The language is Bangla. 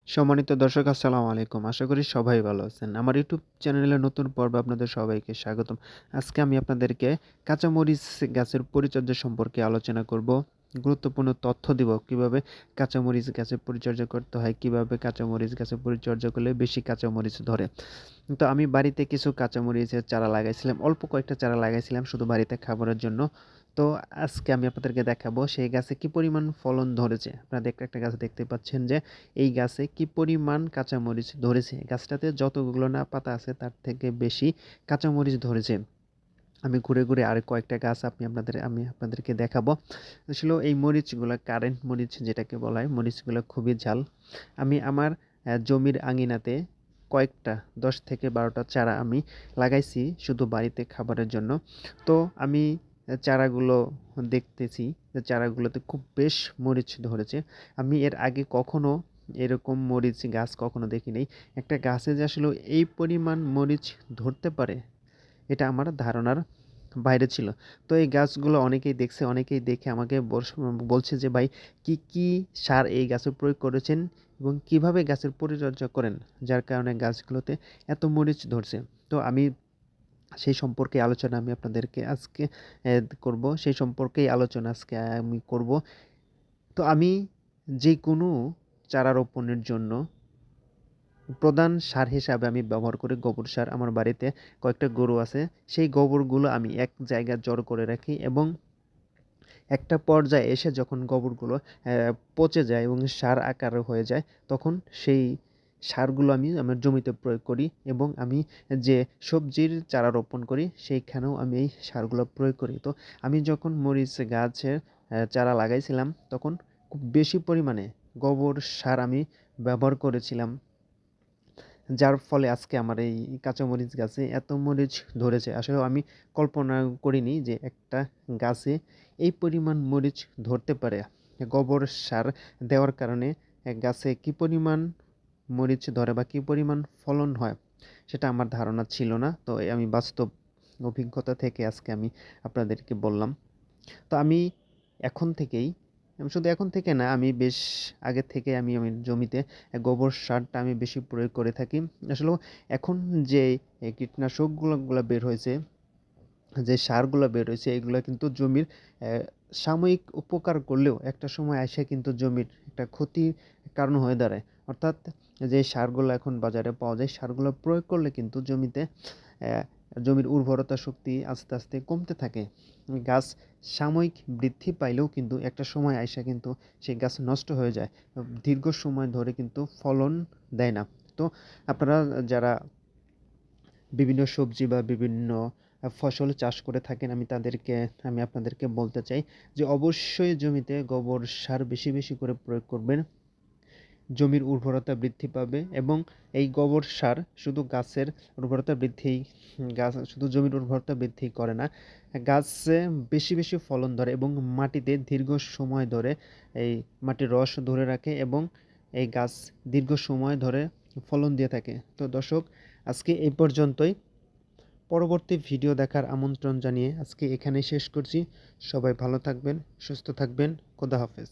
সম্মানিত দর্শক আসসালামু আলাইকুম। আশা করি সবাই ভালো আছেন। আমার ইউটিউব চ্যানেলের নতুন পর্বে আপনাদের সবাইকে স্বাগতম। আজকে আমি আপনাদেরকে কাঁচামরিচ গাছের পরিচর্যা সম্পর্কে আলোচনা করব। গুরুত্বপূর্ণ তথ্য দিব কিভাবে কাঁচামরিচ গাছের পরিচর্যা করতে হয়, কিভাবে কাঁচামরিচ গাছের পরিচর্যা করলে বেশি কাঁচামরিচ ধরে। তো আমি বাড়িতে কিছু কাঁচামরিচের চারা লাগাইছিলাম, অল্প কয়েকটা চারা লাগাইছিলাম শুধু বাড়িতে খাবারের জন্য। তো আজকে আমি আপনাদেরকে দেখাবো সেই গাছে কি পরিমাণ ফলন ধরেছে। আপনারা একটা গাছ দেখতে পাচ্ছেন যে এই গাছে কি পরিমাণ কাঁচামরিচ ধরেছে। গাছটাতে যতগুলো না পাতা আছে তার থেকে বেশি কাঁচামরিচ ধরেছে। আমি ঘুরে ঘুরে আর কয়েকটা গাছ আমি আপনাদেরকে দেখাবো। আসলে এই মরিচগুলো কারেন্ট মরিচ যেটাকে বলা হয়, মরিচগুলো খুবই ঝাল। আমি আমার জমির আঙিনাতে কয়েকটা 10 থেকে 12টা চারা আমি লাগাইছি শুধু বাড়িতে খাবারের জন্য। তো আমি চারাগুলো দেখতেছি যে চারাগুলোতে খুব বেশ মরিচ ধরেছে। আমি এর আগে কখনো এরকম মরিচ গাছ কখনো দেখি নাই। একটা গাছে যে আসলে এই পরিমাণ মরিচ ধরতে পারে এটা আমার ধারণার বাইরে ছিল। তো এই গাছগুলো অনেকেই দেখছে, অনেকেই দেখে আমাকে বলছে যে ভাই কি সার এই গাছে প্রয়োগ করেছেন এবং কিভাবে গাছের পরিচর্যা করেন যার কারণে গাছগুলোতে এত মরিচ ধরছে। তো আমি সেই সম্পর্কে আলোচনা আমি আপনাদেরকে আজকে করব। সেই সম্পর্কেই আলোচনা আজকে আমি করব। তো আমি যে কোনো চারা রোপণের জন্য প্রধান সার হিসাবে আমি ব্যবহার করি গোবর সার। আমার বাড়িতে কয়েকটা গরু আছে। সেই গোবরগুলো আমি এক জায়গায় জড়ো করে রাখি এবং একটা পর্যায়ে এসে যখন গোবরগুলো পচে যায় এবং সার আকারে হয়ে যায়, তখন সেই সারগুলো আমি আমার জমিতে প্রয়োগ করি এবং আমি যে সবজির চারা রোপণ করি সেইখানেও আমি এই সারগুলো প্রয়োগ করি। তো আমি যখন মরিচ গাছের চারা লাগাইছিলাম তখন খুব বেশি পরিমাণে গোবর সার আমি ব্যবহার করেছিলাম। যার ফলে আজকে আমার এই কাঁচামরিচ গাছে এত মরিচ ধরেছে। আসলেও আমি কল্পনা করিনি যে একটা গাছে এই পরিমাণ মরিচ ধরতে পারে। গোবর সার দেওয়ার কারণে গাছে কি পরিমাণ মরিচ ধরে বা কি পরিমাণ ফলন হয় সেটা আমার ধারণা ছিল না। তো আমি বাস্তব অভিজ্ঞতা থেকে আজকে আমি আপনাদেরকে বললাম। তো আমি এখন থেকেই শুধু এখন থেকে না, আমি বেশ আগে থেকে আমি আমার জমিতে গোবর সারটা আমি বেশি প্রয়োগ করে থাকি। আসলেও এখন যে কীটনাশকগুলো বের হয়েছে, যে সারগুলো বের হয়েছে এগুলো কিন্তু জমির সাময়িক উপকার করলেও একটা সময় এসে কিন্তু জমির একটা ক্ষতির কারণ হয়ে দাঁড়ায়। অর্থাৎ যে সারগুলো এখন বাজারে পাওয়া যায় সারগুলো প্রয়োগ করলে কিন্তু জমিতে আহ, জমির উর্বরতা শক্তি আস্তে আস্তে কমতে থাকে। গাছ সাময়িক বৃদ্ধি পাইলেও কিন্তু একটা সময় আইসা কিন্তু সেই গাছ নষ্ট হয়ে যায়, দীর্ঘ সময় ধরে কিন্তু ফলন দেয় না। তো আপনারা যারা বিভিন্ন সবজি বা বিভিন্ন ফসল চাষ করে থাকেন, আমি আপনাদেরকে বলতে চাই যে অবশ্যই জমিতে গোবর সার বেশি বেশি করে প্রয়োগ করবেন। জমির উর্বরতা বৃদ্ধি পাবে এবং এই গোবর সার শুধু গাছের উর্বরতা বৃদ্ধি গাছ শুধু জমির উর্বরতা বৃদ্ধি করে না, গাছে বেশি বেশি ফলন ধরে এবং মাটিতে দীর্ঘ সময় ধরে এই মাটির রস ধরে রাখে এবং এই গাছ দীর্ঘ সময় ধরে ফলন দিয়ে থাকে। তো দর্শক, আজকে এই পর্যন্তই। পরবর্তী ভিডিও দেখার আমন্ত্রণ জানিয়ে আজকে এখানেই শেষ করছি। সবাই ভালো থাকবেন, সুস্থ থাকবেন। খোদা হাফেজ।